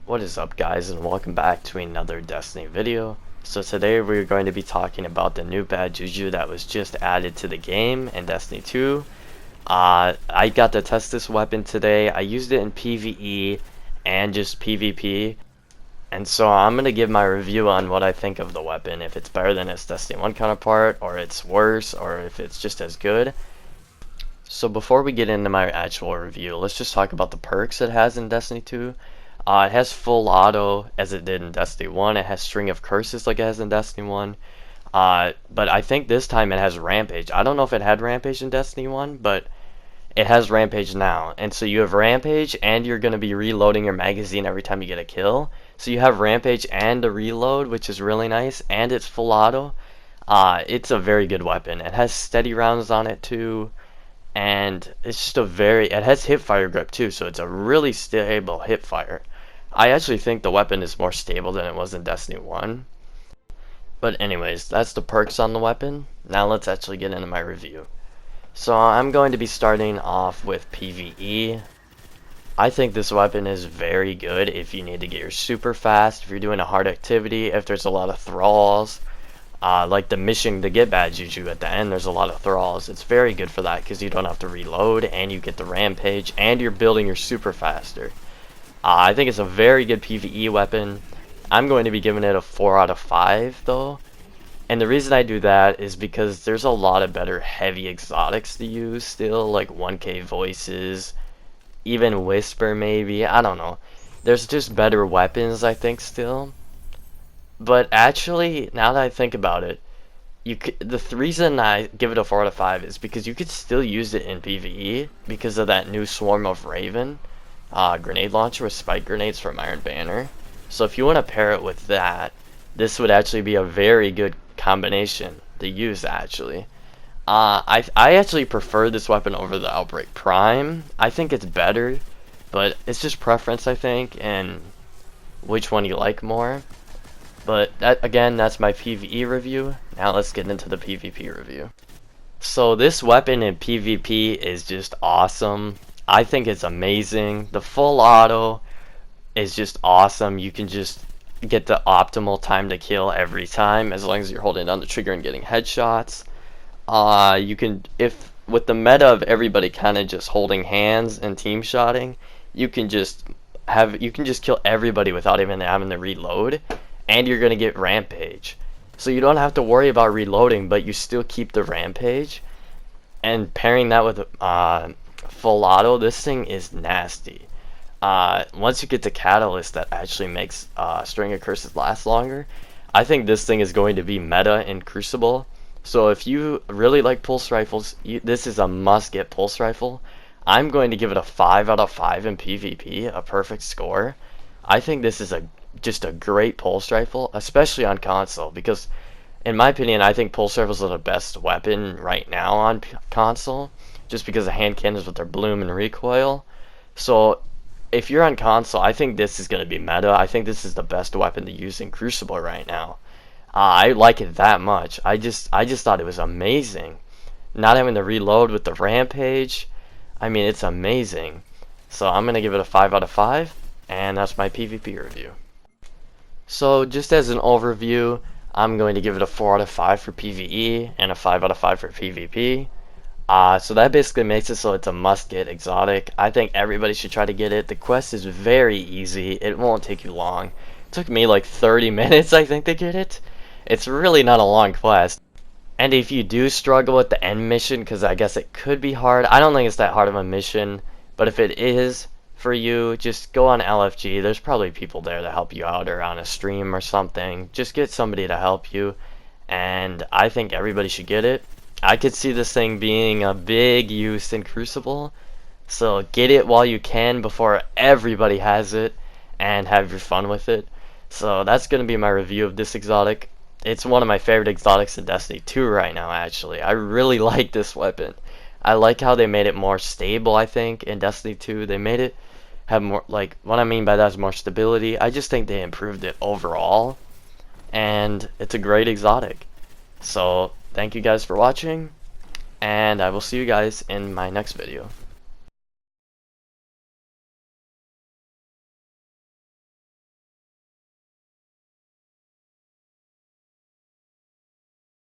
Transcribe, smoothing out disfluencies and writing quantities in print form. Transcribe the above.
What is up, guys, and welcome back to another Destiny video. So today we're going to be talking about the new bad JuJu that was just added to the game in Destiny 2. I got to test this weapon today. I used it in PvE and just PvP, and so I'm going to give my review on what I think of the weapon, if it's better than its Destiny 1 counterpart, or it's worse, or if it's just as good. So before we get into my actual review, let's just talk about the perks it has in Destiny 2. It has full auto as it did in Destiny 1. It has string of curses like it has in Destiny 1. But I think this time it has rampage. I don't know if it had rampage in Destiny 1, but it has rampage now. And so you have rampage and you're going to be reloading your magazine every time you get a kill. So you have rampage and a reload, which is really nice, and it's full auto. It's a very good weapon. It has steady rounds on it too. And it's just it has hipfire grip too, so it's a really stable hipfire. I actually think the weapon is more stable than it was in Destiny 1. But anyways, that's the perks on the weapon. Now let's actually get into my review. So I'm going to be starting off with PvE. I think this weapon is very good if you need to get your super fast, if you're doing a hard activity, if there's a lot of thralls. Like the mission to get bad JuJu at the end, there's a lot of thralls. It's very good for that because you don't have to reload and you get the rampage and you're building your super faster. I think it's a very good PvE weapon. I'm going to be giving it a 4 out of 5 though. And the reason I do that is because there's a lot of better heavy exotics to use still, like 1k voices, even whisper maybe, I don't know. There's just better weapons I think still. But actually, now that I think about it, the reason I give it a 4 out of 5 is because you could still use it in PvE because of that new Swarm of Raven grenade launcher with spike grenades from Iron Banner. So if you want to pair it with that, this would actually be a very good combination to use actually. I actually prefer this weapon over the Outbreak Prime. I think it's better, but it's just preference I think, and which one you like more. But that's my PvE review. Now let's get into the PvP review. So this weapon in PvP is just awesome. I think it's amazing. The full auto is just awesome. You can just get the optimal time to kill every time as long as you're holding down the trigger and getting headshots. You can, if with the meta of everybody kind of just holding hands and team shotting, you can just kill everybody without even having to reload, and you're gonna get rampage. So you don't have to worry about reloading, but you still keep the rampage. And pairing that with full auto, this thing is nasty. Once you get the catalyst that actually makes string of curses last longer, I think this thing is going to be meta in Crucible. So if you really like pulse rifles, this is a must get pulse rifle. I'm going to give it a 5 out of 5 in PvP, a perfect score. I think this is just a great pulse rifle, especially on console, because in my opinion I think pulse rifles are the best weapon right now on console, just because of hand cannons with their bloom and recoil. So if you're on console, I think this is going to be meta. I think this is the best weapon to use in Crucible right now. I like it that much. I just thought it was amazing. Not having to reload with the rampage, I mean, it's amazing. So I'm going to give it a 5 out of 5, and that's my PvP review. So just as an overview, I'm going to give it a 4 out of 5 for PvE and a 5 out of 5 for PvP. So that basically makes it so it's a must-get exotic. I think everybody should try to get it. The quest is very easy. It won't take you long. It took me like 30 minutes, I think, to get it. It's really not a long quest. And if you do struggle with the end mission, because I guess it could be hard, I don't think it's that hard of a mission. But if it is for you, just go on LFG. There's probably people there to help you out, or on a stream or something. Just get somebody to help you. And I think everybody should get it. I could see this thing being a big use in Crucible, so get it while you can before everybody has it, and have your fun with it. So that's going to be my review of this exotic. It's one of my favorite exotics in Destiny 2 right now actually. I really like this weapon. I like how they made it more stable, I think, in Destiny 2. They made it have more, like, what I mean by that is more stability. I just think they improved it overall, and it's a great exotic. So thank you guys for watching, and I will see you guys in my next video.